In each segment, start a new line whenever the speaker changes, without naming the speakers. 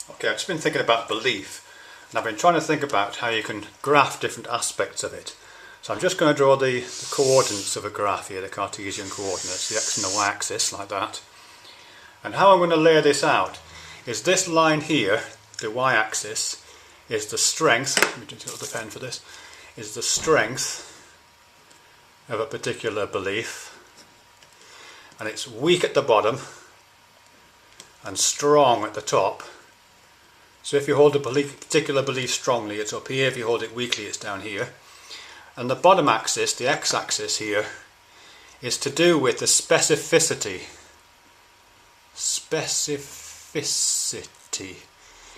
Okay, I've just been thinking about belief, and I've been trying to think about how you can graph different aspects of it. So I'm just going to draw the coordinates of a graph here, the Cartesian coordinates, the x and the y axis, like that. And how I'm going to lay this out is this line here, the y axis, is the strength, let me just hold the pen for this, is the strength of a particular belief, and it's weak at the bottom and strong at the top. So if you hold a particular belief strongly, it's up here. If you hold it weakly, it's down here. And the bottom axis, the x-axis here, is to do with the specificity. Specificity.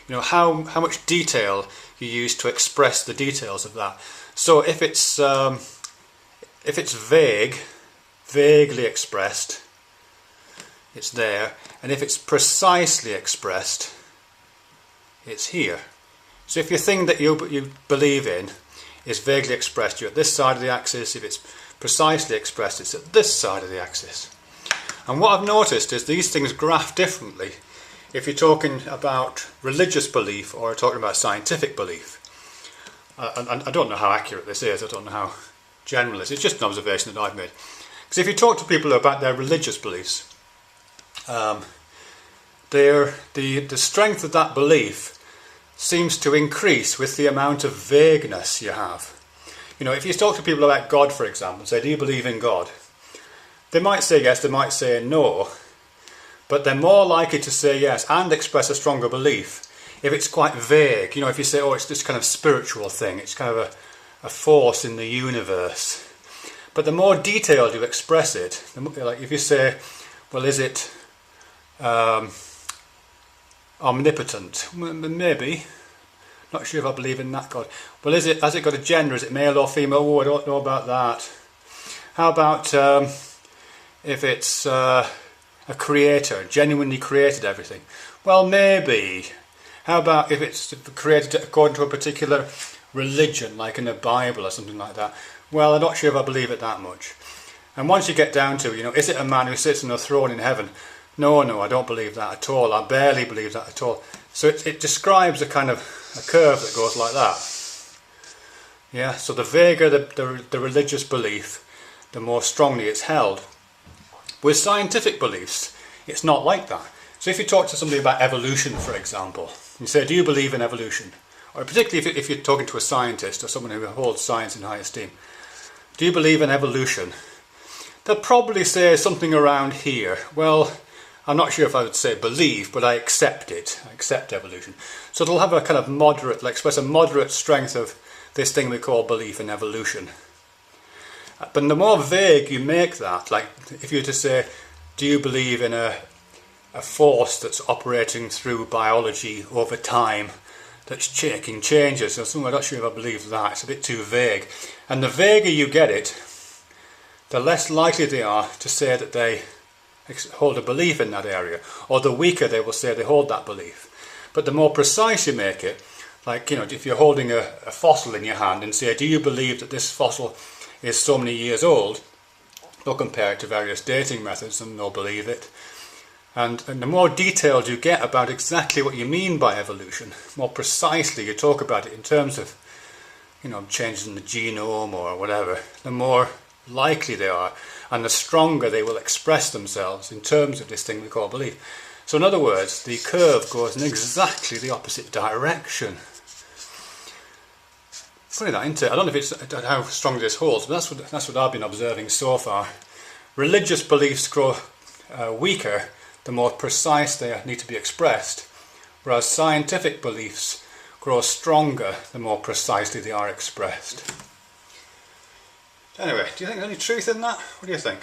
You know, how much detail you use to express the details of that. So if it's vague, vaguely expressed, it's there. And if it's precisely expressed, it's here. So if your thing that you believe in is vaguely expressed, you're at this side of the axis. If it's precisely expressed, it's at this side of the axis. And what I've noticed is these things graph differently if you're talking about religious belief or talking about scientific belief. And I don't know how accurate this is, I don't know how general it is, it's just an observation that I've made. Because if you talk to people about their religious beliefs, the strength of that belief seems to increase with the amount of vagueness you have. You know, if you talk to people about God, for example, say, do you believe in God? They might say yes, they might say no, but they're more likely to say yes and express a stronger belief if it's quite vague. You know, if you say, oh, it's this kind of spiritual thing, it's kind of a force in the universe. But the more detailed you express it, like if you say, well, is it omnipotent? Maybe. Not sure if I believe in that God. Well, has it got a gender? Is it male or female? Oh, I don't know about that. How about if it's a creator, genuinely created everything? Well, maybe. How about if it's created according to a particular religion, like in the Bible or something like that? Well, I'm not sure if I believe it that much. And once you get down to, you know, is it a man who sits on a throne in heaven? No, I don't believe that at all. I barely believe that at all. So it describes a kind of a curve that goes like that. Yeah, so the vaguer the religious belief, the more strongly it's held. With scientific beliefs, it's not like that. So if you talk to somebody about evolution, for example, you say, do you believe in evolution? Or particularly if you're talking to a scientist or someone who holds science in high esteem, do you believe in evolution? They'll probably say something around here. Well, I'm not sure if I would say believe, but I accept it. I accept evolution. So it'll have a kind of moderate, like express a moderate strength of this thing we call belief in evolution. But the more vague you make that, like if you were to say, do you believe in a force that's operating through biology over time, that's making changes? So I'm not sure if I believe that. It's a bit too vague. And the vaguer you get it, the less likely they are to say that they hold a belief in that area, or the weaker they will say they hold that belief. But the more precise you make it, like, you know, if you're holding a fossil in your hand and say, do you believe that this fossil is so many years old, they'll compare it to various dating methods and they'll believe it. And the more detailed you get about exactly what you mean by evolution, more precisely you talk about it in terms of, you know, changes in the genome or whatever, the more likely they are, and the stronger they will express themselves in terms of this thing we call belief. So in other words, the curve goes in exactly the opposite direction. Funny that, isn't it? I don't know if it's how strong this holds, but that's what I've been observing so far. Religious beliefs grow weaker the more precise they need to be expressed, whereas scientific beliefs grow stronger the more precisely they are expressed. Anyway, do you think there's any truth in that? What do you think?